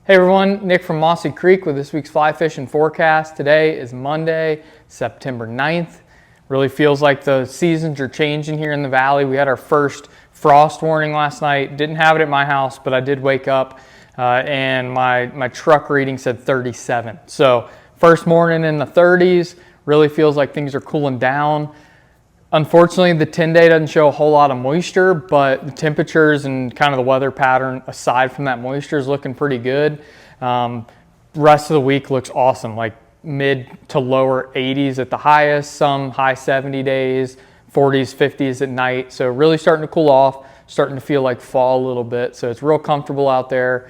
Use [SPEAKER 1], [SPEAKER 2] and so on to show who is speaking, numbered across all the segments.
[SPEAKER 1] Hey everyone, Nick from Mossy Creek with this week's fly fishing forecast. Today is Monday, September 9th. Really feels like the seasons are changing here in the valley. We had our first frost warning last night. Didn't have it at my house, but I did wake up and my truck reading said 37. So first morning in the 30s, really feels like things are cooling down. Unfortunately, the 10-day doesn't show a whole lot of moisture, but the temperatures and kind of the weather pattern aside from that moisture is looking pretty good. Rest of the week looks awesome, like mid to lower 80s at the highest, some high 70 days, 40s, 50s at night. So really starting to cool off, starting to feel like fall a little bit. So it's real comfortable out there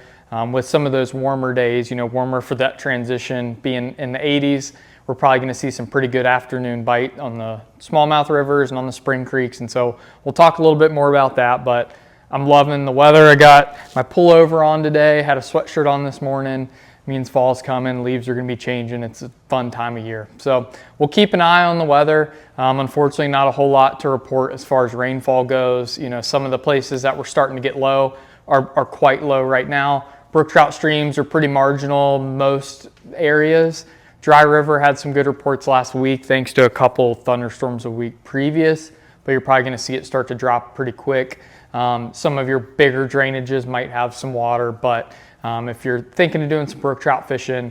[SPEAKER 1] with some of those warmer days, warmer for that transition being in the 80s. We're probably going to see some pretty good afternoon bite on the smallmouth rivers and on the spring creeks. And so we'll talk a little bit more about that, but I'm loving the weather. I got my pullover on today, had a sweatshirt on this morning. Means fall's coming, leaves are going to be changing. It's a fun time of year. So we'll keep an eye on the weather. Unfortunately, not a whole lot to report as far as rainfall goes. Some of the places that we're starting to get low are quite low right now. Brook trout streams are pretty marginal most areas. Dry River had some good reports last week thanks to a couple thunderstorms a week previous, but you're probably going to see it start to drop pretty quick. Some of your bigger drainages might have some water, but if you're thinking of doing some brook trout fishing,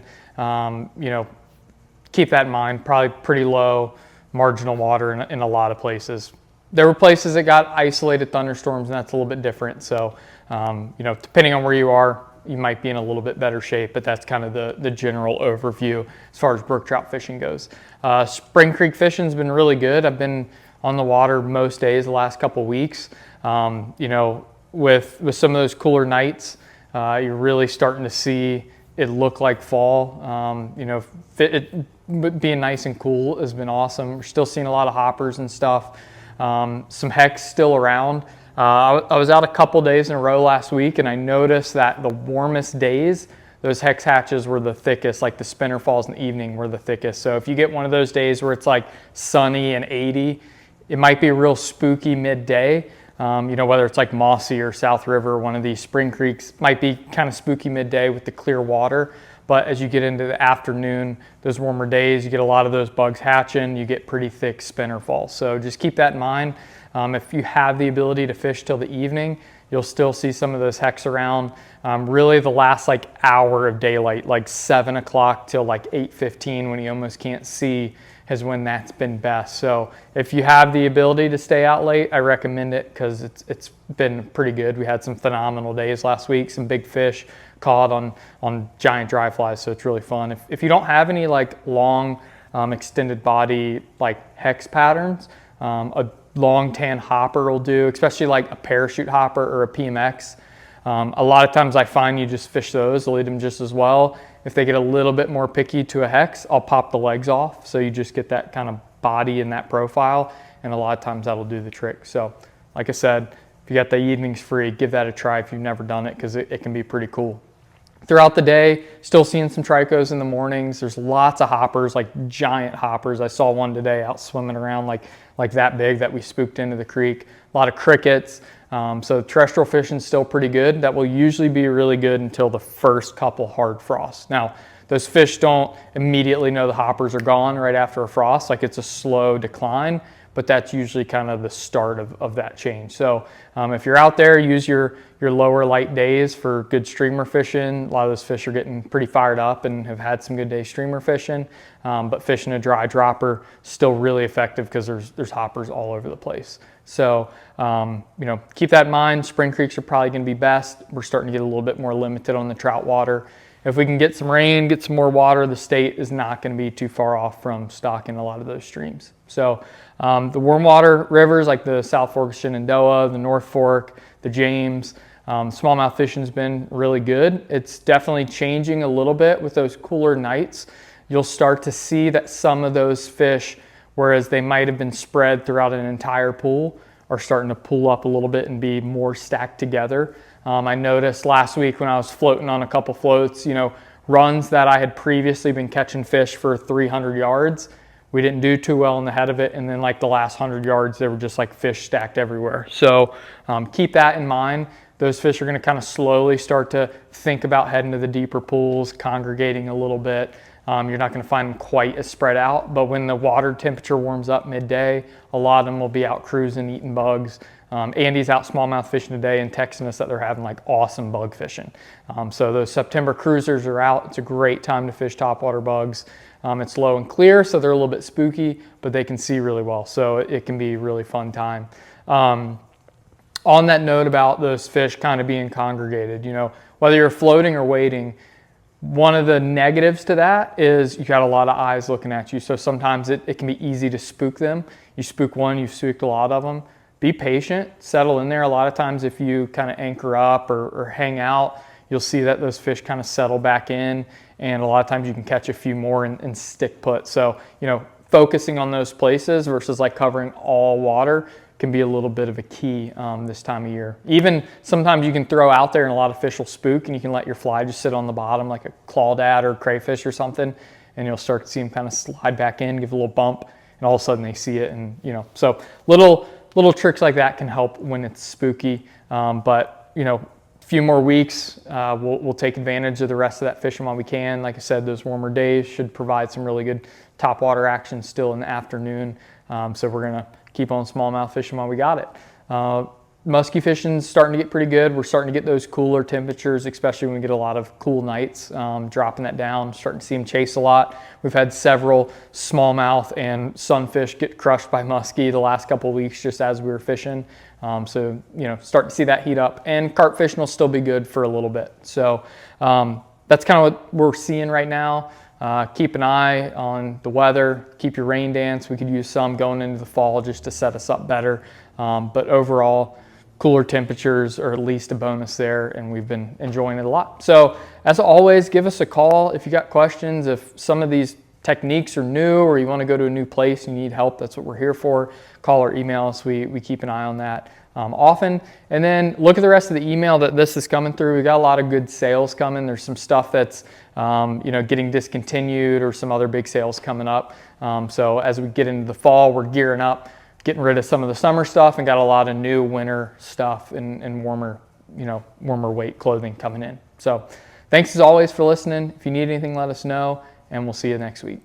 [SPEAKER 1] keep that in mind. Probably pretty low marginal water in a lot of places. There were places that got isolated thunderstorms, and that's a little bit different. So, depending on where you are, you might be in a little bit better shape, but that's kind of the general overview as far as brook trout fishing goes. Spring creek fishing's been really good. I've been on the water most days the last couple weeks. With some of those cooler nights, you're really starting to see it look like fall. Being nice and cool has been awesome. We're still seeing a lot of hoppers and stuff. Some hex still around. I was out a couple days in a row last week, and I noticed that the warmest days, those hex hatches were the thickest, like the spinner falls in the evening were the thickest. So if you get one of those days where it's like sunny and 80, it might be real spooky midday. Whether it's like Mossy or South River, one of these spring creeks, might be kind of spooky midday with the clear water. But as you get into the afternoon, those warmer days, you get a lot of those bugs hatching, you get pretty thick spinner falls. So just keep that in mind. If you have the ability to fish till the evening, you'll still see some of those hex around. Really the last hour of daylight, like 7 o'clock till 8:15 when you almost can't see, is when that's been best. So if you have the ability to stay out late, I recommend it because it's been pretty good. We had some phenomenal days last week, some big fish caught on giant dry flies, so it's really fun. If you don't have any long extended body hex patterns, a long tan hopper will do, especially a parachute hopper or a PMX. A lot of times I find you just fish those, they'll eat them just as well. If they get a little bit more picky to a hex, I'll pop the legs off, so you just get that kind of body in that profile, and a lot of times that'll do the trick. So like I said, if you got the evenings free, give that a try if you've never done it, because it can be pretty cool. Throughout the day, still seeing some tricos in the mornings. There's lots of hoppers, giant hoppers. I saw one today out swimming around like that big that we spooked into the creek. A lot of crickets. So terrestrial fishing's still pretty good. That will usually be really good until the first couple hard frosts. Now, those fish don't immediately know the hoppers are gone right after a frost. It's a slow decline, but that's usually kind of the start of that change. So if you're out there, use your lower light days for good streamer fishing. A lot of those fish are getting pretty fired up and have had some good days streamer fishing, but fishing a dry dropper still really effective because there's hoppers all over the place. So keep that in mind. Spring creeks are probably going to be best. We're starting to get a little bit more limited on the trout water. If we can get some rain, get some more water, the state is not going to be too far off from stocking a lot of those streams. So the warm water rivers like the South Fork of Shenandoah, the North Fork, the James, smallmouth fishing's been really good. It's definitely changing a little bit with those cooler nights. You'll start to see that some of those fish, whereas they might have been spread throughout an entire pool, are starting to pull up a little bit and be more stacked together. I noticed last week when I was floating on a couple floats, runs that I had previously been catching fish for 300 yards. We didn't do too well in the head of it, and then the last 100 yards, there were just fish stacked everywhere. So keep that in mind. those fish are going to kind of slowly start to think about heading to the deeper pools, congregating a little bit. You're not going to find them quite as spread out, but when the water temperature warms up midday, a lot of them will be out cruising, eating bugs. Andy's out smallmouth fishing today and texting us that they're having like awesome bug fishing. So those September cruisers are out. It's a great time to fish topwater bugs. It's low and clear, so they're a little bit spooky, but they can see really well. So it can be a really fun time. On that note about those fish kind of being congregated, whether you're floating or wading, one of the negatives to that is you got a lot of eyes looking at you. So sometimes it can be easy to spook them. You spook one, you've spooked a lot of them. Be patient, settle in there. A lot of times if you kind of anchor up or hang out, you'll see that those fish kind of settle back in, and a lot of times you can catch a few more and stick put. So, focusing on those places versus like covering all water can be a little bit of a key this time of year. Even sometimes you can throw out there and a lot of fish will spook, and you can let your fly just sit on the bottom like a clawdad or crayfish or something, and you'll start to see them kind of slide back in, give a little bump, and all of a sudden they see it. And so little tricks like that can help when it's spooky. But a few more weeks, we'll take advantage of the rest of that fishing while we can. Like I said, those warmer days should provide some really good topwater action still in the afternoon. So we're gonna keep on smallmouth fishing while we got it. Musky fishing's starting to get pretty good. We're starting to get those cooler temperatures, especially when we get a lot of cool nights, dropping that down, starting to see them chase a lot. We've had several smallmouth and sunfish get crushed by musky the last couple of weeks just as we were fishing. So, starting to see that heat up, and carp fishing will still be good for a little bit. So that's kind of what we're seeing right now. Keep an eye on the weather, keep your rain dance. We could use some going into the fall just to set us up better. But overall, cooler temperatures are at least a bonus there, and we've been enjoying it a lot. So as always, give us a call if you got questions. If some of these techniques are new or you want to go to a new place and you need help, that's what we're here for. Call or email us. We keep an eye on that often. And then look at the rest of the email that this is coming through. We got a lot of good sales coming. There's some stuff that's getting discontinued, or some other big sales coming up. So as we get into the fall, we're gearing up, getting rid of some of the summer stuff, and got a lot of new winter stuff and warmer weight clothing coming in. So thanks as always for listening. If you need anything, let us know, and we'll see you next week.